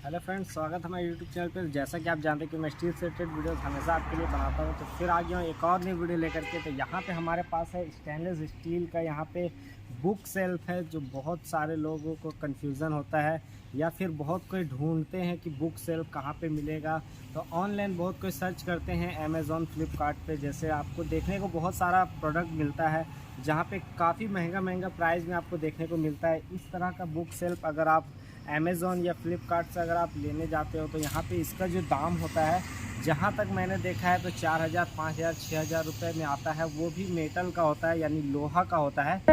Hello friends, स्वागत है हमारे यूट्यूब चैनल पर। जैसा कि आप जानते हैं कि मैं स्टील से रिलेटेड वीडियोस हमेशा आपके लिए बनाता हूं, तो फिर आ गया हूँ एक और नई वीडियो लेकर के। तो यहाँ पे हमारे पास है स्टेनलेस स्टील का यहाँ पे बुक सेल्फ है, जो बहुत सारे लोगों को कन्फ्यूज़न होता है या फिर बहुत कोई ढूंढते हैं कि बुक सेल्फ कहाँ पे मिलेगा। तो ऑनलाइन बहुत कोई सर्च करते हैं अमेज़ॉन, फ्लिपकार्ट पे, जैसे आपको देखने को बहुत सारा प्रोडक्ट मिलता है जहाँ पे काफ़ी महंगा प्राइस में आपको देखने को मिलता है। इस तरह का बुक सेल्फ अगर आप अमेज़ॉन या फ्लिपकार्ट से अगर आप लेने जाते हो तो यहाँ पे इसका जो दाम होता है, जहाँ तक मैंने देखा है तो 4000, 5000, 6000 रुपये में आता है। वो भी मेटल का होता है, यानी लोहा का होता है।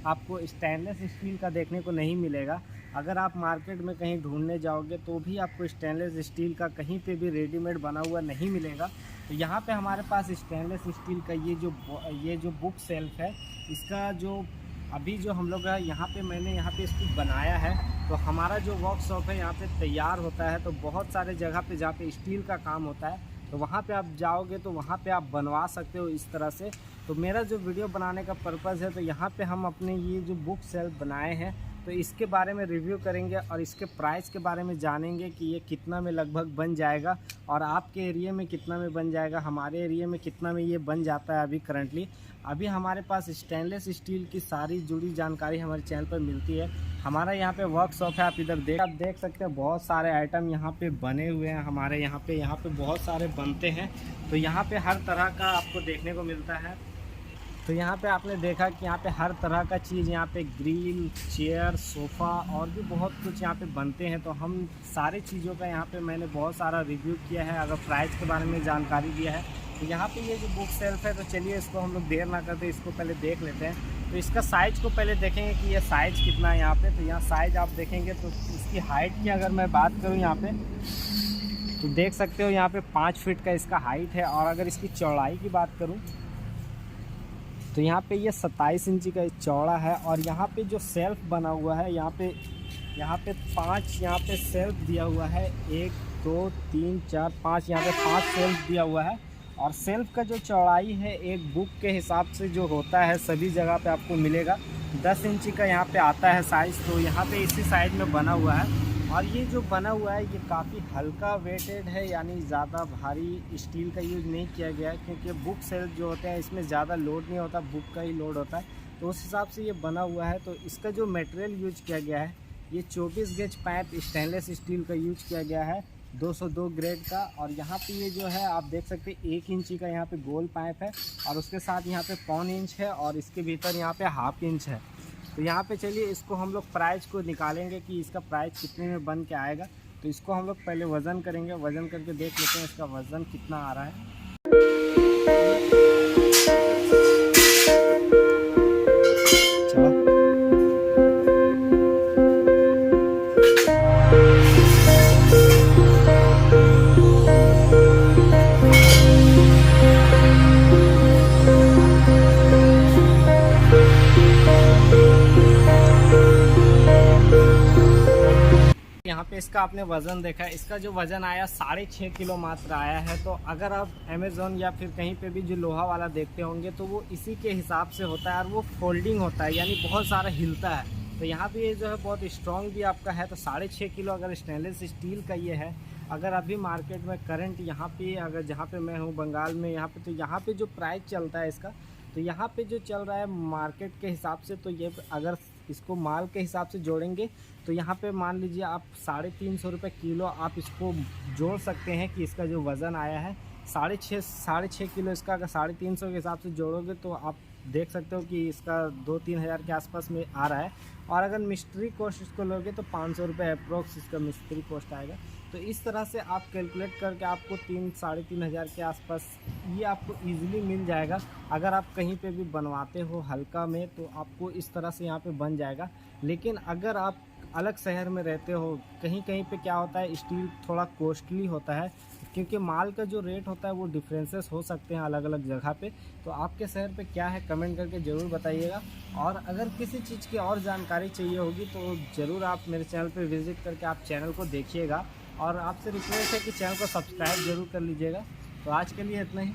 आपको स्टेनलेस स्टील का देखने को नहीं मिलेगा। अगर आप मार्केट में कहीं ढूंढने जाओगे तो भी आपको स्टेनलेस स्टील का कहीं पे भी रेडीमेड बना हुआ नहीं मिलेगा। तो यहाँ पे हमारे पास स्टेनलेस स्टील का ये जो बुक सेल्फ है, इसका जो अभी जो हम लोग मैंने यहाँ पे इसको बनाया है। तो हमारा जो वर्कशॉप है यहाँ पे तैयार होता है, तो बहुत सारे जगह पे जहाँ पे स्टील का काम होता है तो वहाँ पे आप जाओगे तो वहाँ पे आप बनवा सकते हो इस तरह से। तो मेरा जो वीडियो बनाने का पर्पज़ है, तो यहाँ पे हम अपने ये जो बुक सेल्फ बनाए हैं तो इसके बारे में रिव्यू करेंगे और इसके प्राइस के बारे में जानेंगे कि ये कितना में लगभग बन जाएगा और आपके एरिया में कितना में बन जाएगा, हमारे एरिया में कितना में ये बन जाता है। अभी करंटली हमारे पास स्टेनलेस स्टील की सारी जुड़ी जानकारी हमारे चैनल पर मिलती है। हमारा यहाँ पे वर्कशॉप है, आप देख सकते हैं बहुत सारे आइटम यहाँ पे बने हुए हैं। हमारे यहाँ पे बहुत सारे बनते हैं, तो यहाँ पे हर तरह का आपको देखने को मिलता है। तो यहाँ पे आपने देखा कि यहाँ पे हर तरह का चीज़, यहाँ पे ग्रिल, चेयर, सोफ़ा और भी बहुत कुछ यहाँ पे बनते हैं। तो हम सारी चीज़ों का यहाँ पे मैंने बहुत सारा रिव्यू किया है, अगर प्राइस के बारे में जानकारी दिया है। तो यहाँ पे ये जो बुक सेल्फ है, तो चलिए इसको हम लोग देर ना करते इसको पहले देख लेते हैं। तो इसका साइज़ को पहले देखेंगे कि ये साइज़ कितना है यहाँ पे। तो यहाँ साइज़ आप देखेंगे तो इसकी हाइट की अगर मैं बात करूँ यहाँ पे, तो देख सकते हो यहाँ पे 5 फीट का इसका हाइट है। और अगर इसकी चौड़ाई की बात करूँ तो यहाँ पे ये 27 इंची का चौड़ा है। और यहाँ पे जो सेल्फ बना हुआ है, यहाँ पे 5 यहाँ पे सेल्फ दिया हुआ है। 1 2 3 4 5, यहाँ पे 5 सेल्फ दिया हुआ है। और सेल्फ का जो चौड़ाई है एक बुक के हिसाब से जो होता है सभी जगह पे आपको मिलेगा, 10 इंची का यहाँ पे आता है साइज़। तो यहाँ पे इसी साइज़ में बना हुआ है। और ये जो बना हुआ है ये काफ़ी हल्का वेटेड है, यानी ज़्यादा भारी स्टील का यूज़ नहीं किया गया है, क्योंकि बुक सेल्फ जो होते हैं इसमें ज़्यादा लोड नहीं होता, बुक का ही लोड होता है। तो उस हिसाब से ये बना हुआ है। तो इसका जो मटेरियल यूज किया गया है, ये 24 गेज पाइप स्टेनलेस स्टील का यूज किया गया है, 202 ग्रेड का। और यहाँ पे ये जो है आप देख सकते हैं 1 इंची का यहाँ पे गोल पाइप है, और उसके साथ यहाँ पे 1.25 इंच है, और इसके भीतर यहाँ पे 1/2 इंच है। तो यहाँ पे चलिए इसको हम लोग प्राइस को निकालेंगे कि इसका प्राइस कितने में बन के आएगा। तो इसको हम लोग पहले वज़न करेंगे, वज़न करके देख लेते हैं इसका वज़न कितना आ रहा है। यहाँ पे इसका आपने वज़न देखा है, इसका जो वज़न आया 6.5 किलो मात्र आया है। तो अगर आप अमेज़ॉन या फिर कहीं पे भी जो लोहा वाला देखते होंगे तो वो इसी के हिसाब से होता है, और वो फोल्डिंग होता है, यानी बहुत सारा हिलता है। तो यहाँ पे ये जो है बहुत स्ट्रॉन्ग भी आपका है। तो 6.5 किलो अगर स्टेनलेस स्टील का ये है, अगर अभी मार्केट में करंट यहाँ पे, अगर जहाँ पे मैं हूँ बंगाल में, यहाँ पे तो यहाँ पे जो प्राइस चलता है इसका, तो यहाँ पे जो चल रहा है मार्केट के हिसाब से, तो ये अगर इसको माल के हिसाब से जोड़ेंगे तो यहाँ पे मान लीजिए आप 350 रुपये किलो आप इसको जोड़ सकते हैं कि इसका जो वज़न आया है 6.5 किलो। इसका अगर 350 के हिसाब से जोड़ोगे तो आप देख सकते हो कि इसका 2-3 हज़ार के आसपास में आ रहा है। और अगर मिस्ट्री कॉस्ट इसको लोगे तो 500 रुपये अप्रोक्स इसका मिस्ट्री कॉस्ट आएगा। तो इस तरह से आप कैलकुलेट करके आपको 3-3.5 हज़ार के आसपास ये आपको ईज़िली मिल जाएगा। अगर आप कहीं पे भी बनवाते हो हल्का में तो आपको इस तरह से यहाँ पे बन जाएगा। लेकिन अगर आप अलग शहर में रहते हो, कहीं पे क्या होता है स्टील थोड़ा कॉस्टली होता है, क्योंकि माल का जो रेट होता है वो डिफरेंसेस हो सकते हैं अलग अलग जगह पे। तो आपके शहर पे क्या है कमेंट करके ज़रूर बताइएगा। और अगर किसी चीज़ की और जानकारी चाहिए होगी तो ज़रूर आप मेरे चैनल पे विज़िट करके आप चैनल को देखिएगा। और आपसे रिक्वेस्ट है कि चैनल को सब्सक्राइब ज़रूर कर लीजिएगा। तो आज के लिए इतना ही।